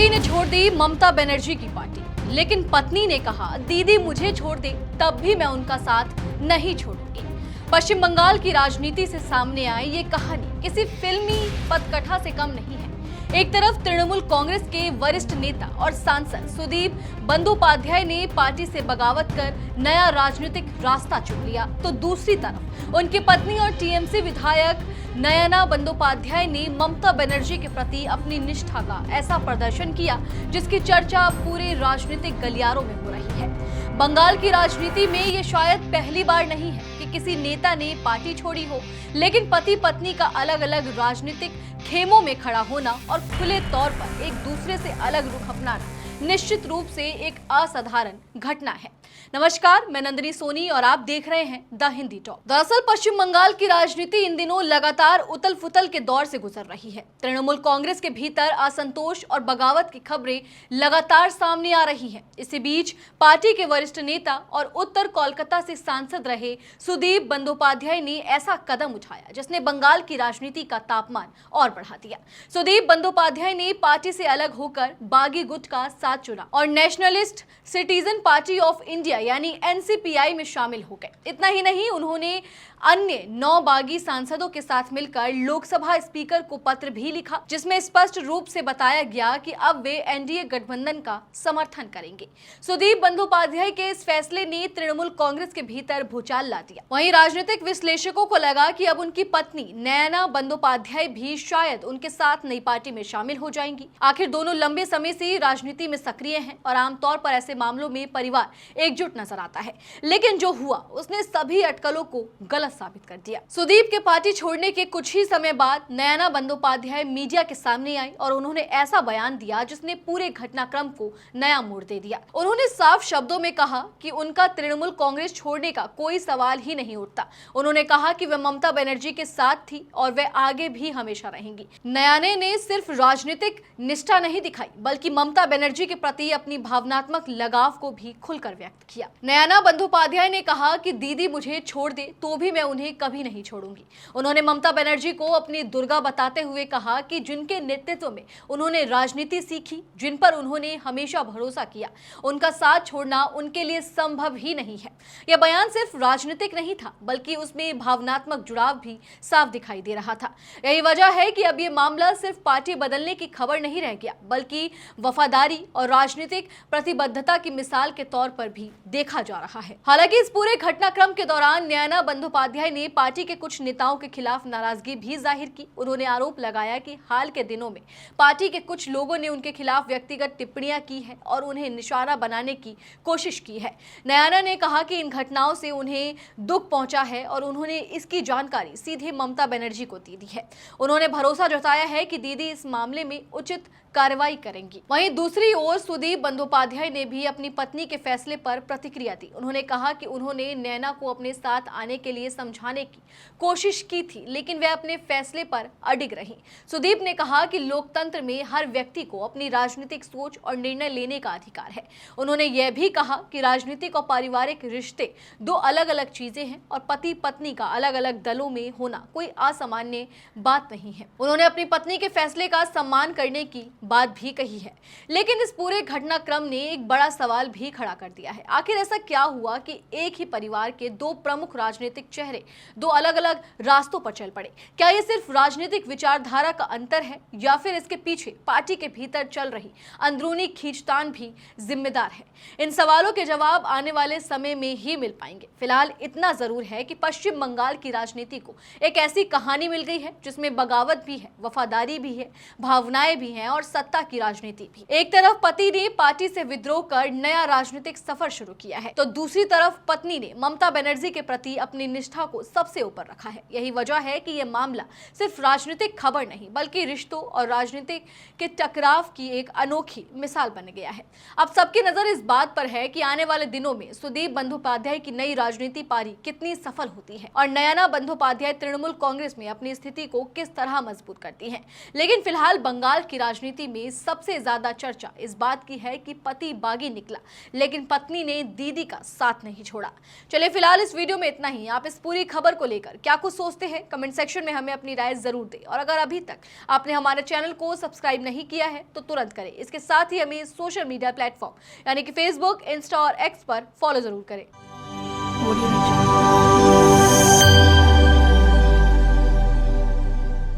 पति ने छोड़ दी ममता बनर्जी की पार्टी, लेकिन पत्नी ने कहा दीदी मुझे छोड़ दे तब भी मैं उनका साथ नहीं छोड़ूंगी। पश्चिम बंगाल की राजनीति से सामने आई ये कहानी किसी फिल्मी पटकथा से कम नहीं है। एक तरफ तृणमूल कांग्रेस के वरिष्ठ नेता और सांसद सुदीप बंदोपाध्याय ने पार्टी से बगावत कर नया राजनीतिक रास्ता चुन लिया, तो दूसरी तरफ उनकी पत्नी और टीएमसी विधायक नयना बंदोपाध्याय ने ममता बनर्जी के प्रति अपनी निष्ठा का ऐसा प्रदर्शन किया जिसकी चर्चा पूरे राजनीतिक गलियारों में हो रही है। बंगाल की राजनीति में ये शायद पहली बार नहीं है कि किसी नेता ने पार्टी छोड़ी हो, लेकिन पति पत्नी का अलग अलग राजनीतिक खेमों में खड़ा होना और खुले तौर पर एक दूसरे से अलग रुख अपनाना निश्चित रूप से एक असाधारण घटना है। नमस्कार, मैं नंदिनी सोनी और आप देख रहे हैं द हिंदी टॉक। दरअसल पश्चिम बंगाल की राजनीति इन दिनों लगातार उथल पुथल के दौर से गुजर रही है। तृणमूल कांग्रेस के भीतर असंतोष और बगावत की खबरें लगातार सामने आ रही हैं। इसी बीच पार्टी के वरिष्ठ नेता और उत्तर कोलकाता से सांसद रहे सुदीप बंदोपाध्याय ने ऐसा कदम उठाया जिसने बंगाल की राजनीति का तापमान और बढ़ा दिया। सुदीप बंदोपाध्याय ने पार्टी से अलग होकर बागी गुट का साथ चुना और nationalist citizen party of India यानी एनसीपीआई में शामिल हो गए। इतना ही नहीं, उन्होंने अन्य 9 बागी सांसदों के साथ मिलकर लोकसभा स्पीकर को पत्र भी लिखा जिसमें स्पष्ट रूप से बताया गया कि अब वे एनडीए गठबंधन का समर्थन करेंगे। सुदीप बंदोपाध्याय के इस फैसले ने तृणमूल कांग्रेस के भीतर भूचाल ला दिया। वहीं राजनीतिक विश्लेषकों को लगा कि अब उनकी पत्नी नयना बंदोपाध्याय भी शायद उनके साथ नई पार्टी में शामिल हो जाएंगी। आखिर दोनों लंबे समय से राजनीति में सक्रिय हैं और आमतौर पर ऐसे मामलों में परिवार एकजुट नजर आता है, लेकिन जो हुआ उसने सभी अटकलों को गलत साबित कर दिया। सुदीप के पार्टी छोड़ने के कुछ ही समय बाद नयना बंदोपाध्याय मीडिया के सामने आई और उन्होंने ऐसा बयान दिया जिसने पूरे घटनाक्रम को नया मोड़ दे दिया। उन्होंने साफ शब्दों में कहा कि उनका तृणमूल कांग्रेस छोड़ने का कोई सवाल ही नहीं उठता। उन्होंने कहा कि वे ममता बनर्जी के साथ थी और वे आगे भी हमेशा रहेंगी। नयना ने सिर्फ राजनीतिक निष्ठा नहीं दिखाई बल्कि ममता बनर्जी के प्रति अपनी भावनात्मक लगाव को भी खुलकर व्यक्त किया। नयना बंदोपाध्याय ने कहा कि दीदी मुझे छोड़ दे तो भी मैं उन्हें कभी नहीं छोड़ूंगी। उन्होंने ममता बनर्जी को अपनी दुर्गा बताते हुए कहा कि जिनके नेतृत्व में उन्होंने राजनीति सीखी, जिन पर उन्होंने हमेशा भरोसा किया, उनका साथ छोड़ना उनके लिए संभव ही नहीं है। यह बयान सिर्फ राजनीतिक नहीं था बल्कि उसमें भावनात्मक जुड़ाव भी साफ दिखाई दे रहा था। यही वजह है कि अब यह मामला सिर्फ पार्टी बदलने की खबर नहीं रह गया बल्कि वफादारी और राजनीतिक प्रतिबद्धता की मिसाल के तौर पर भी देखा जा रहा है। हालांकि इस पूरे घटनाक्रम के दौरान नयना बंदोपाध्याय ने पार्टी के कुछ नेताओं के खिलाफ नाराजगी भी जाहिर की। उन्होंने आरोप लगाया कि हाल के दिनों में पार्टी के कुछ लोगों ने उनके खिलाफ व्यक्तिगत टिप्पणियां की है और उन्हें निशाना बनाने की कोशिश की है। नयना ने कहा कि इन घटनाओं से उन्हें दुख पहुंचा है और उन्होंने इसकी जानकारी सीधे ममता बनर्जी को दे दी है। उन्होंने भरोसा जताया है कि दीदी इस मामले में उचित कार्रवाई करेंगी। वहीं दूसरी ओर सुदीप बंदोपाध्याय ने भी अपनी पत्नी के फैसले पर प्रतिक्रिया दी। उन्होंने कहा कि उन्होंने नयना को अपने साथ आने के लिए समझाने की कोशिश की थी, लेकिन वह अपने फैसले पर अडिग रही। सुदीप ने कहा कि लोकतंत्र में हर व्यक्ति को अपनी राजनीतिक सोच और निर्णय लेने का अधिकार है। उन्होंने यह भी कहा कि राजनीतिक और पारिवारिक रिश्ते दो अलग अलग चीजें हैं और पति पत्नी का अलग अलग दलों में होना कोई असामान्य बात नहीं है। उन्होंने अपनी पत्नी के फैसले का सम्मान करने की बात भी कही है, लेकिन इस पूरे घटनाक्रम ने एक बड़ा सवाल भी खड़ा कर दिया है। आखिर ऐसा क्या हुआ कि एक ही परिवार के 2 प्रमुख राजनीतिक चेहरे 2 अलग अलग रास्तों पर चल पड़े? क्या ये सिर्फ राजनीतिक विचारधारा का अंतर है या फिर इसके पीछे पार्टी के भीतर चल रही अंदरूनी खींचतान भी जिम्मेदार है? इन सवालों के जवाब आने वाले समय में ही मिल पाएंगे। फिलहाल इतना जरूर है कि पश्चिम बंगाल की राजनीति को एक ऐसी कहानी मिल गई है जिसमें बगावत भी है, वफादारी भी है, भावनाएं भी हैं और सत्ता की राजनीति भी। एक तरफ पति ने पार्टी से विद्रोह कर नया राजनीतिक सफर शुरू किया है, तो दूसरी तरफ पत्नी ने ममता बनर्जी के प्रति अपनी निष्ठा को सबसे ऊपर रखा है। यही वजह है कि यह मामला सिर्फ राजनीतिक खबर नहीं बल्कि रिश्तों और राजनीतिक के टकराव की एक अनोखी मिसाल बन गया है। अब सबकी नजर इस बात पर है कि आने वाले दिनों में सुदीप बंदोपाध्याय की नई राजनीति पारी कितनी सफल होती है और नयना बंदोपाध्याय तृणमूल कांग्रेस में अपनी स्थिति को किस तरह मजबूत करती है। लेकिन फिलहाल बंगाल की राजनीति में सबसे ज्यादा चर्चा इस बात की है कि पति बागी निकला लेकिन पत्नी ने दीदी का साथ नहीं छोड़ा। चलिए फिलहाल इस वीडियो में इतना ही। आप इस पूरी खबर को लेकर क्या कुछ सोचते हैं, कमेंट सेक्शन में हमें अपनी राय जरूर दें। और अगर अभी तक आपने हमारे चैनल को सब्सक्राइब नहीं किया है तो तुरंत करें। इसके साथ ही हमें सोशल मीडिया प्लेटफॉर्म यानी कि फेसबुक, इंस्टा और एक्स पर फॉलो जरूर करें।